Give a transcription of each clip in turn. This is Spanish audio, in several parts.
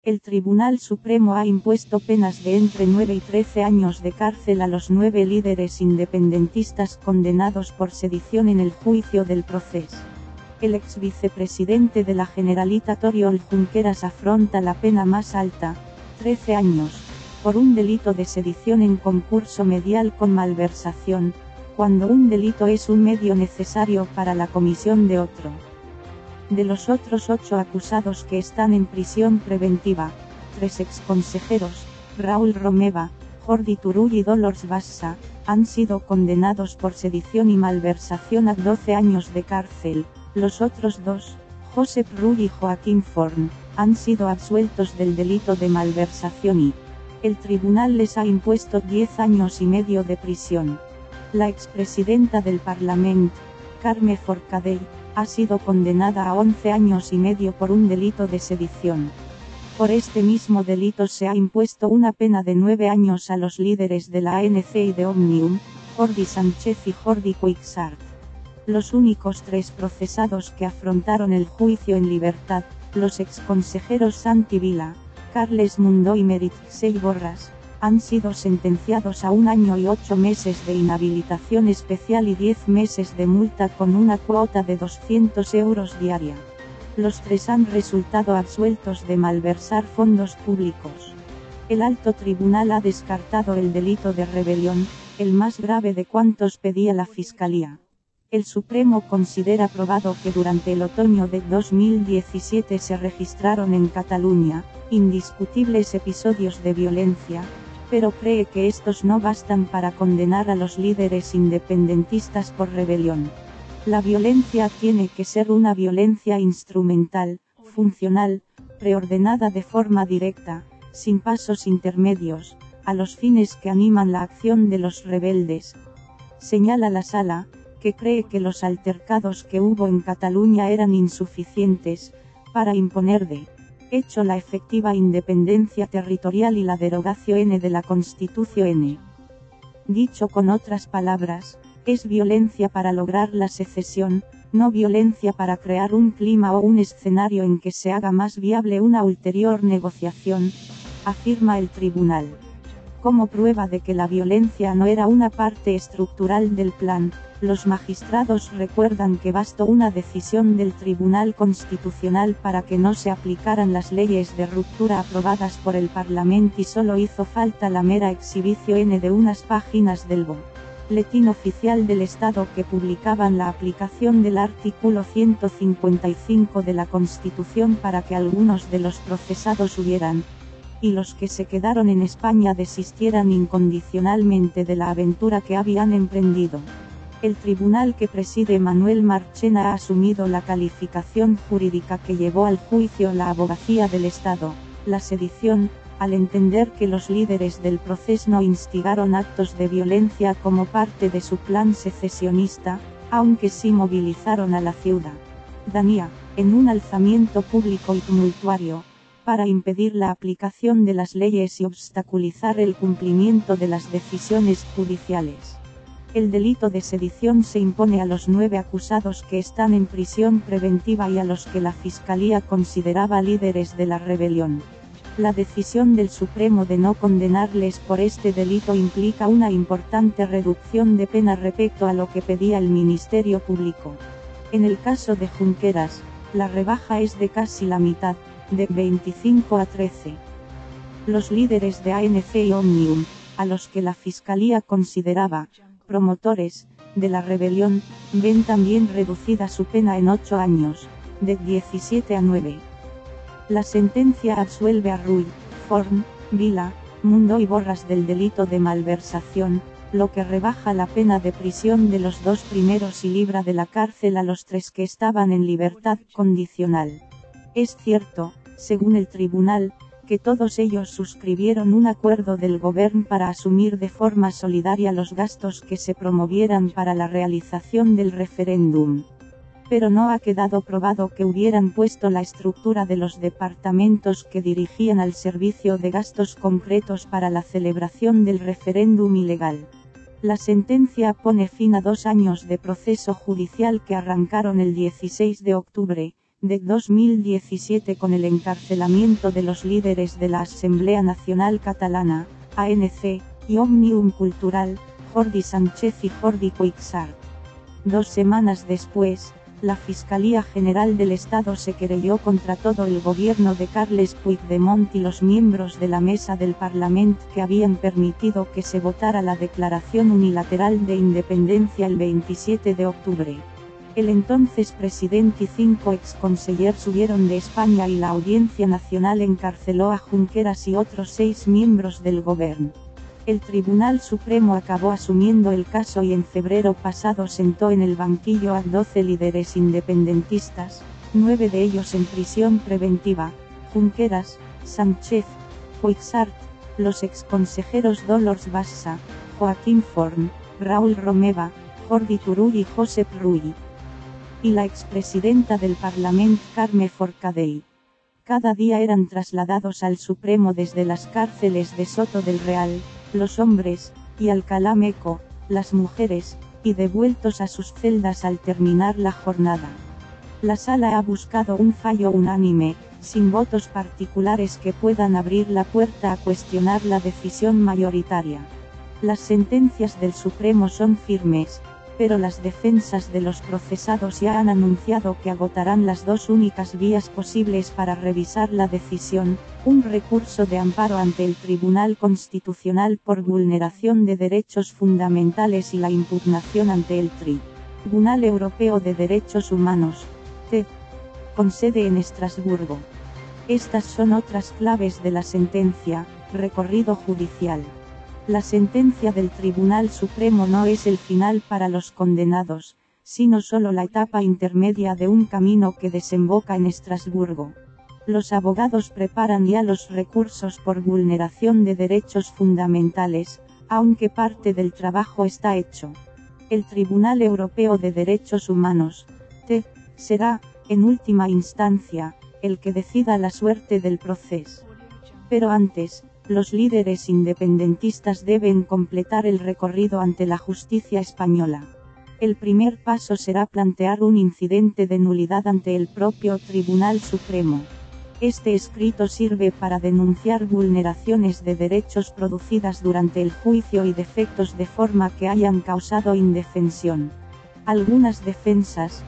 El Tribunal Supremo ha impuesto penas de entre 9 y 13 años de cárcel a los 9 líderes independentistas condenados por sedición en el juicio del Procés. El ex vicepresidente de la Generalitat Oriol Junqueras afronta la pena más alta, 13 años, por un delito de sedición en concurso medial con malversación, cuando un delito es un medio necesario para la comisión de otro. De los otros 8 acusados que están en prisión preventiva, 3 exconsejeros, Raúl Romeva, Jordi Turull y Dolors Bassa, han sido condenados por sedición y malversación a 12 años de cárcel. Los otros 2, Josep Rull y Joaquín Forn, han sido absueltos del delito de malversación y el tribunal les ha impuesto 10 años y medio de prisión. La expresidenta del Parlament, Carme Forcadell, ha sido condenada a 11 años y medio por un delito de sedición. Por este mismo delito se ha impuesto una pena de 9 años a los líderes de la ANC y de Òmnium, Jordi Sánchez y Jordi Cuixart. Los únicos 3 procesados que afrontaron el juicio en libertad, los exconsejeros Santi Vila, Carles Mundó y Meritxell Borràs, han sido sentenciados a 1 año y 8 meses de inhabilitación especial y 10 meses de multa con una cuota de 200 euros diaria. Los 3 han resultado absueltos de malversar fondos públicos. El alto tribunal ha descartado el delito de rebelión, el más grave de cuantos pedía la Fiscalía. El Supremo considera probado que durante el otoño de 2017 se registraron en Cataluña indiscutibles episodios de violencia, pero cree que estos no bastan para condenar a los líderes independentistas por rebelión. La violencia tiene que ser una violencia instrumental, funcional, preordenada de forma directa, sin pasos intermedios, a los fines que animan la acción de los rebeldes. Señala la Sala, que cree que los altercados que hubo en Cataluña eran insuficientes para imponer de hecho la efectiva independencia territorial y la derogación de la Constitución. Dicho con otras palabras, es violencia para lograr la secesión, no violencia para crear un clima o un escenario en que se haga más viable una ulterior negociación, afirma el tribunal. Como prueba de que la violencia no era una parte estructural del plan, los magistrados recuerdan que bastó una decisión del Tribunal Constitucional para que no se aplicaran las leyes de ruptura aprobadas por el Parlamento y solo hizo falta la mera exhibición de unas páginas del Boletín Oficial del Estado que publicaban la aplicación del artículo 155 de la Constitución para que algunos de los procesados hubieran, y los que se quedaron en España desistieran incondicionalmente de la aventura que habían emprendido. El tribunal que preside Manuel Marchena ha asumido la calificación jurídica que llevó al juicio la Abogacía del Estado, la sedición, al entender que los líderes del proceso no instigaron actos de violencia como parte de su plan secesionista, aunque sí movilizaron a la ciudadanía, en un alzamiento público y tumultuario, para impedir la aplicación de las leyes y obstaculizar el cumplimiento de las decisiones judiciales. El delito de sedición se impone a los 9 acusados que están en prisión preventiva y a los que la Fiscalía consideraba líderes de la rebelión. La decisión del Supremo de no condenarles por este delito implica una importante reducción de pena respecto a lo que pedía el Ministerio Público. En el caso de Junqueras, la rebaja es de casi la mitad, de 25 a 13. Los líderes de ANC y Òmnium, a los que la Fiscalía consideraba promotores de la rebelión, ven también reducida su pena en 8 años, de 17 a 9. La sentencia absuelve a Rull, Forn, Vila, Mundó y Borràs del delito de malversación, lo que rebaja la pena de prisión de los 2 primeros y libra de la cárcel a los 3 que estaban en libertad condicional. Es cierto, según el tribunal, que todos ellos suscribieron un acuerdo del gobierno para asumir de forma solidaria los gastos que se promovieran para la realización del referéndum. Pero no ha quedado probado que hubieran puesto la estructura de los departamentos que dirigían al servicio de gastos concretos para la celebración del referéndum ilegal. La sentencia pone fin a 2 años de proceso judicial que arrancaron el 16 de octubre, de 2017 con el encarcelamiento de los líderes de la Asamblea Nacional Catalana, ANC, y Òmnium Cultural, Jordi Sánchez y Jordi Cuixart. 2 semanas después, la Fiscalía General del Estado se querelló contra todo el gobierno de Carles Puigdemont y los miembros de la mesa del Parlamento que habían permitido que se votara la declaración unilateral de independencia el 27 de octubre. El entonces presidente y 5 exconsellers huyeron de España y la Audiencia Nacional encarceló a Junqueras y otros 6 miembros del gobierno. El Tribunal Supremo acabó asumiendo el caso y en febrero pasado sentó en el banquillo a 12 líderes independentistas, 9 de ellos en prisión preventiva: Junqueras, Sánchez, Cuixart, los exconsejeros Dolors Bassa, Joaquín Forn, Raúl Romeva, Jordi Turull y Josep Rull. Y la expresidenta del Parlamento Carme Forcadell. Cada día eran trasladados al Supremo desde las cárceles de Soto del Real, los hombres, y Alcalá Meco, las mujeres, y devueltos a sus celdas al terminar la jornada. La sala ha buscado un fallo unánime, sin votos particulares que puedan abrir la puerta a cuestionar la decisión mayoritaria. Las sentencias del Supremo son firmes, pero las defensas de los procesados ya han anunciado que agotarán las 2 únicas vías posibles para revisar la decisión: un recurso de amparo ante el Tribunal Constitucional por vulneración de derechos fundamentales y la impugnación ante el Tribunal Europeo de Derechos Humanos, TED, con sede en Estrasburgo. Estas son otras claves de la sentencia: recorrido judicial. La sentencia del Tribunal Supremo no es el final para los condenados, sino solo la etapa intermedia de un camino que desemboca en Estrasburgo. Los abogados preparan ya los recursos por vulneración de derechos fundamentales, aunque parte del trabajo está hecho. El Tribunal Europeo de Derechos Humanos, TED, será, en última instancia, el que decida la suerte del proceso. Pero antes, los líderes independentistas deben completar el recorrido ante la justicia española. El primer paso será plantear un incidente de nulidad ante el propio Tribunal Supremo. Este escrito sirve para denunciar vulneraciones de derechos producidas durante el juicio y defectos de forma que hayan causado indefensión. Algunas defensas,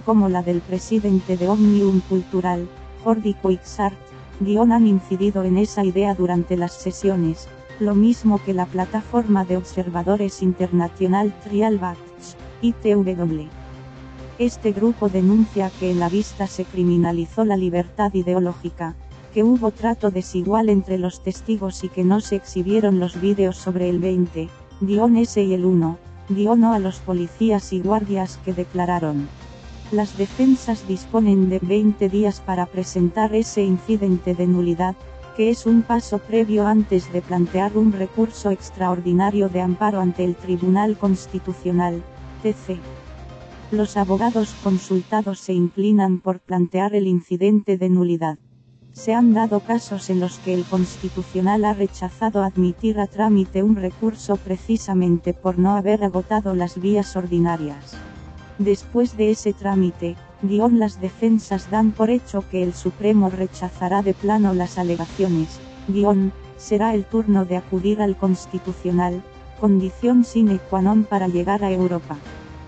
como la del presidente de Òmnium Cultural, Jordi Cuixart, han incidido en esa idea durante las sesiones, lo mismo que la plataforma de observadores internacional Trial Watch, ITW. Este grupo denuncia que en la vista se criminalizó la libertad ideológica, que hubo trato desigual entre los testigos y que no se exhibieron los vídeos sobre el 20-S y el 1-No a los policías y guardias que declararon. Las defensas disponen de 20 días para presentar ese incidente de nulidad, que es un paso previo antes de plantear un recurso extraordinario de amparo ante el Tribunal Constitucional, TC. Los abogados consultados se inclinan por plantear el incidente de nulidad. Se han dado casos en los que el Constitucional ha rechazado admitir a trámite un recurso precisamente por no haber agotado las vías ordinarias. Después de ese trámite, las defensas dan por hecho que el Supremo rechazará de plano las alegaciones, será el turno de acudir al Constitucional, condición sine qua non para llegar a Europa.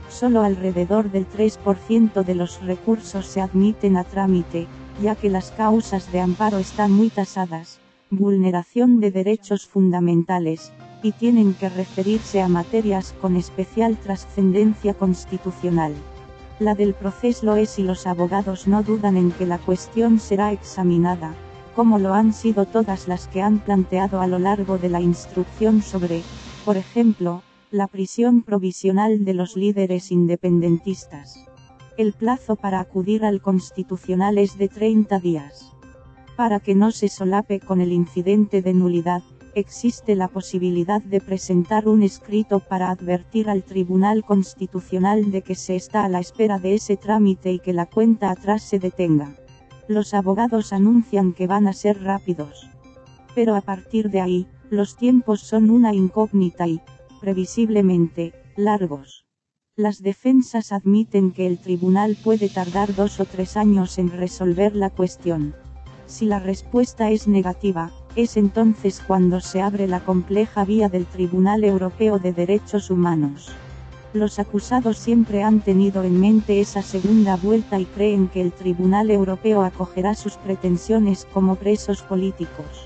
Solo alrededor del 3% de los recursos se admiten a trámite, ya que las causas de amparo están muy tasadas, vulneración de derechos fundamentales, y tienen que referirse a materias con especial trascendencia constitucional. La del proceso lo es y los abogados no dudan en que la cuestión será examinada, como lo han sido todas las que han planteado a lo largo de la instrucción sobre, por ejemplo, la prisión provisional de los líderes independentistas. El plazo para acudir al Constitucional es de 30 días. Para que no se solape con el incidente de nulidad, existe la posibilidad de presentar un escrito para advertir al Tribunal Constitucional de que se está a la espera de ese trámite y que la cuenta atrás se detenga. Los abogados anuncian que van a ser rápidos. Pero a partir de ahí, los tiempos son una incógnita y, previsiblemente, largos. Las defensas admiten que el tribunal puede tardar 2 o 3 años en resolver la cuestión. Si la respuesta es negativa, es entonces cuando se abre la compleja vía del Tribunal Europeo de Derechos Humanos. Los acusados siempre han tenido en mente esa segunda vuelta y creen que el Tribunal Europeo acogerá sus pretensiones como presos políticos.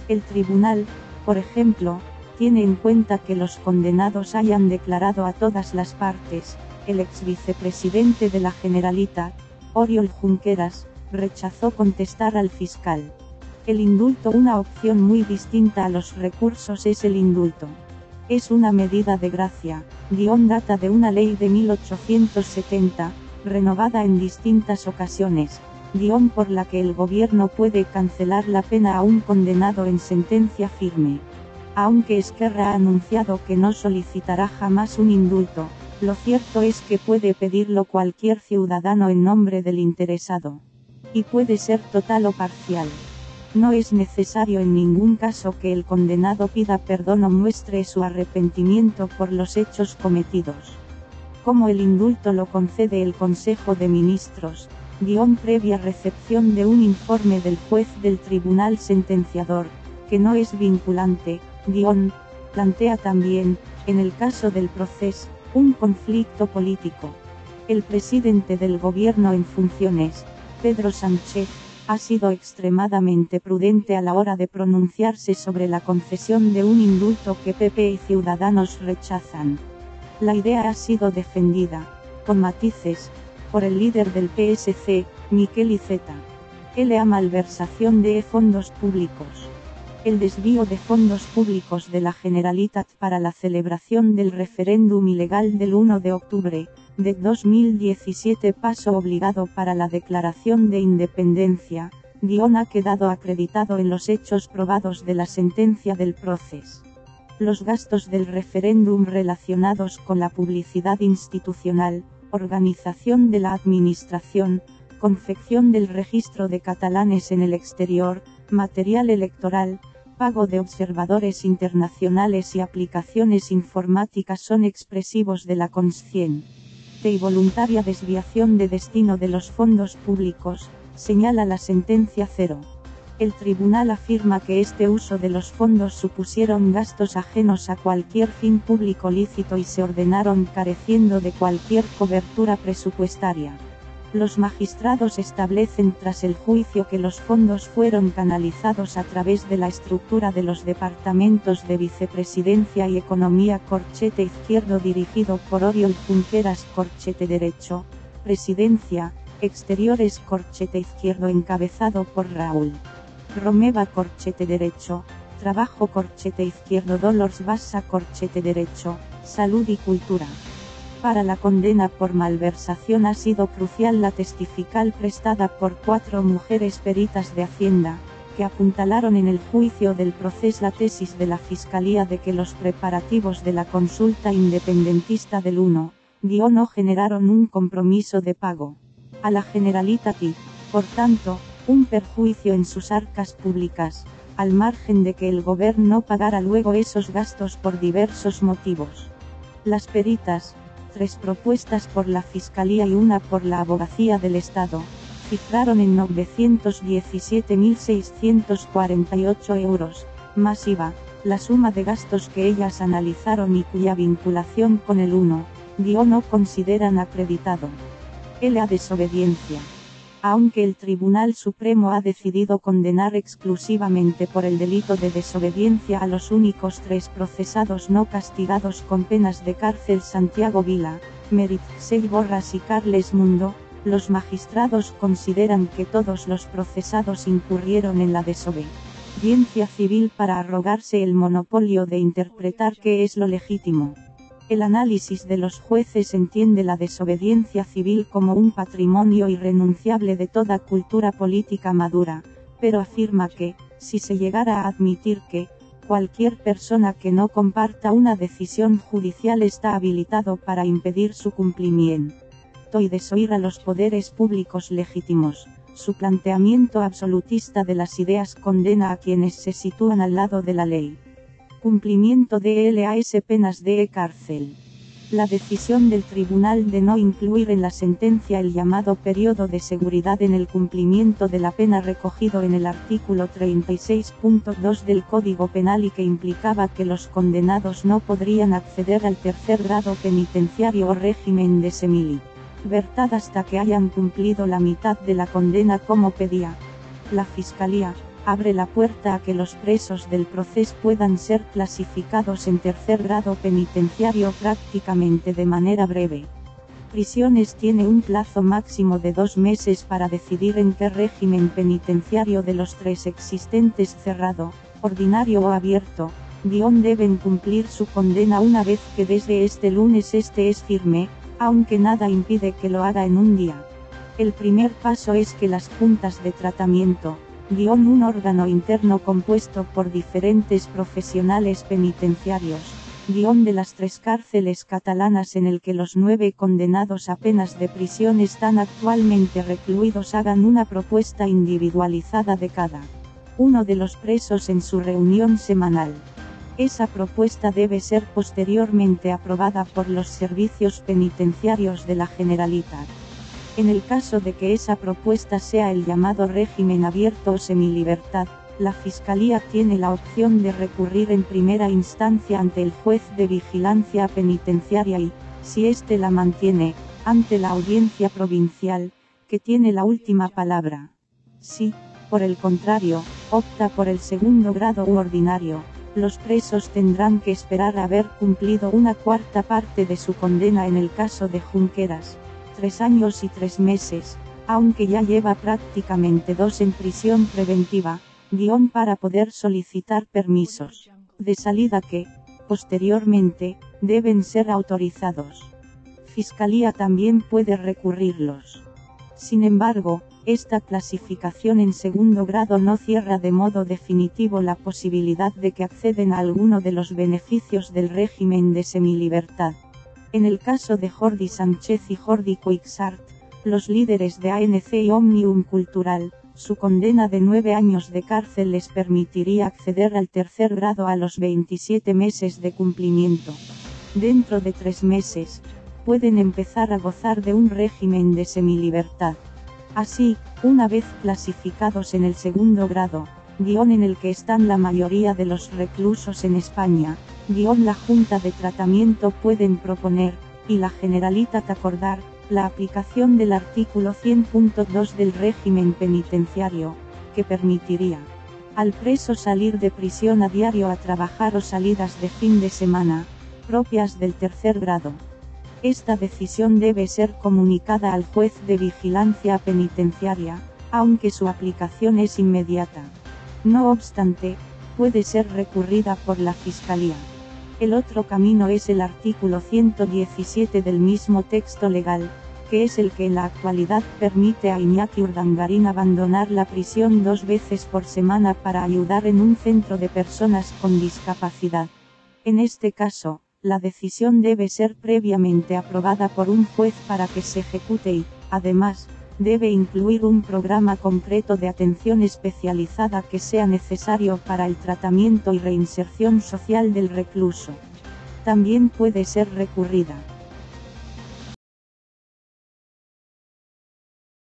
El tribunal, por ejemplo, tiene en cuenta que los condenados hayan declarado a todas las partes. El ex vicepresidente de la Generalitat, Oriol Junqueras, rechazó contestar al fiscal. El indulto. Una opción muy distinta a los recursos es el indulto. Es una medida de gracia, data de una ley de 1870, renovada en distintas ocasiones, por la que el gobierno puede cancelar la pena a un condenado en sentencia firme. Aunque Esquerra ha anunciado que no solicitará jamás un indulto, lo cierto es que puede pedirlo cualquier ciudadano en nombre del interesado. Y puede ser total o parcial. No es necesario en ningún caso que el condenado pida perdón o muestre su arrepentimiento por los hechos cometidos. Como el indulto lo concede el Consejo de Ministros, previa recepción de un informe del juez del tribunal sentenciador, que no es vinculante, plantea también, en el caso del proceso, un conflicto político. El presidente del gobierno en funciones, Pedro Sánchez, ha sido extremadamente prudente a la hora de pronunciarse sobre la concesión de un indulto que PP y Ciudadanos rechazan. La idea ha sido defendida, con matices, por el líder del PSC, Miquel Iceta. La malversación de fondos públicos. El desvío de fondos públicos de la Generalitat para la celebración del referéndum ilegal del 1 de octubre, de 2017 paso obligado para la declaración de independencia, ha quedado acreditado en los hechos probados de la sentencia del proceso. Los gastos del referéndum relacionados con la publicidad institucional, organización de la administración, confección del registro de catalanes en el exterior, material electoral, pago de observadores internacionales y aplicaciones informáticas son expresivos de la consciente y voluntaria desviación de destino de los fondos públicos, señala la sentencia 0. El tribunal afirma que este uso de los fondos supusieron gastos ajenos a cualquier fin público lícito y se ordenaron careciendo de cualquier cobertura presupuestaria. Los magistrados establecen tras el juicio que los fondos fueron canalizados a través de la estructura de los departamentos de Vicepresidencia y Economía Corchete Izquierdo dirigido por Oriol Junqueras Corchete Derecho, Presidencia, Exteriores Corchete Izquierdo encabezado por Raúl Romeva Corchete Derecho, Trabajo Corchete Izquierdo Dolors Bassa Corchete Derecho, Salud y Cultura. Para la condena por malversación ha sido crucial la testifical prestada por 4 mujeres peritas de Hacienda, que apuntalaron en el juicio del proceso la tesis de la Fiscalía de que los preparativos de la consulta independentista del 1, no generaron un compromiso de pago a la Generalitat y, por tanto, un perjuicio en sus arcas públicas, al margen de que el gobierno pagara luego esos gastos por diversos motivos. Las peritas, 3 propuestas por la Fiscalía y 1 por la Abogacía del Estado, cifraron en 917.648 euros, más IVA, la suma de gastos que ellas analizaron y cuya vinculación con el 1, no consideran acreditado. La desobediencia. Aunque el Tribunal Supremo ha decidido condenar exclusivamente por el delito de desobediencia a los únicos 3 procesados no castigados con penas de cárcel Santiago Vila, Meritxell Borras y Carles Mundo, los magistrados consideran que todos los procesados incurrieron en la desobediencia civil para arrogarse el monopolio de interpretar qué es lo legítimo. El análisis de los jueces entiende la desobediencia civil como un patrimonio irrenunciable de toda cultura política madura, pero afirma que, si se llegara a admitir que, cualquier persona que no comparta una decisión judicial está habilitado para impedir su cumplimiento y desoír a los poderes públicos legítimos, su planteamiento absolutista de las ideas condena a quienes se sitúan al lado de la ley. Cumplimiento de las penas de cárcel. La decisión del tribunal de no incluir en la sentencia el llamado periodo de seguridad en el cumplimiento de la pena recogido en el artículo 36.2 del Código Penal y que implicaba que los condenados no podrían acceder al tercer grado penitenciario o régimen de semilibertad hasta que hayan cumplido la mitad de la condena como pedía la Fiscalía, abre la puerta a que los presos del proceso puedan ser clasificados en tercer grado penitenciario prácticamente de manera breve. Prisiones tiene un plazo máximo de 2 meses para decidir en qué régimen penitenciario de los 3 existentes, cerrado, ordinario o abierto, deben cumplir su condena una vez que desde este lunes este es firme, aunque nada impide que lo haga en un día. El primer paso es que las juntas de tratamiento, un órgano interno compuesto por diferentes profesionales penitenciarios, de las 3 cárceles catalanas en el que los 9 condenados a penas de prisión están actualmente recluidos, hagan una propuesta individualizada de cada uno de los presos en su reunión semanal. Esa propuesta debe ser posteriormente aprobada por los servicios penitenciarios de la Generalitat. En el caso de que esa propuesta sea el llamado régimen abierto o semilibertad, la Fiscalía tiene la opción de recurrir en primera instancia ante el juez de vigilancia penitenciaria y, si éste la mantiene, ante la audiencia provincial, que tiene la última palabra. Si, por el contrario, opta por el segundo grado u ordinario, los presos tendrán que esperar a haber cumplido una cuarta parte de su condena. En el caso de Junqueras, 3 años y 3 meses, aunque ya lleva prácticamente 2 en prisión preventiva, para poder solicitar permisos de salida que, posteriormente, deben ser autorizados. Fiscalía también puede recurrirlos. Sin embargo, esta clasificación en segundo grado no cierra de modo definitivo la posibilidad de que acceden a alguno de los beneficios del régimen de semilibertad. En el caso de Jordi Sánchez y Jordi Cuixart, los líderes de ANC y Òmnium Cultural, su condena de 9 años de cárcel les permitiría acceder al tercer grado a los 27 meses de cumplimiento. Dentro de 3 meses, pueden empezar a gozar de un régimen de semilibertad. Así, una vez clasificados en el segundo grado, en el que están la mayoría de los reclusos en España, la Junta de Tratamiento pueden proponer, y la Generalitat acordar, la aplicación del artículo 100.2 del régimen penitenciario, que permitiría al preso salir de prisión a diario a trabajar o salidas de fin de semana, propias del tercer grado. Esta decisión debe ser comunicada al juez de vigilancia penitenciaria, aunque su aplicación es inmediata. No obstante, puede ser recurrida por la Fiscalía. El otro camino es el artículo 117 del mismo texto legal, que es el que en la actualidad permite a Iñaki Urdangarín abandonar la prisión 2 veces por semana para ayudar en un centro de personas con discapacidad. En este caso, la decisión debe ser previamente aprobada por un juez para que se ejecute y, además, debe incluir un programa concreto de atención especializada que sea necesario para el tratamiento y reinserción social del recluso. También puede ser recurrida.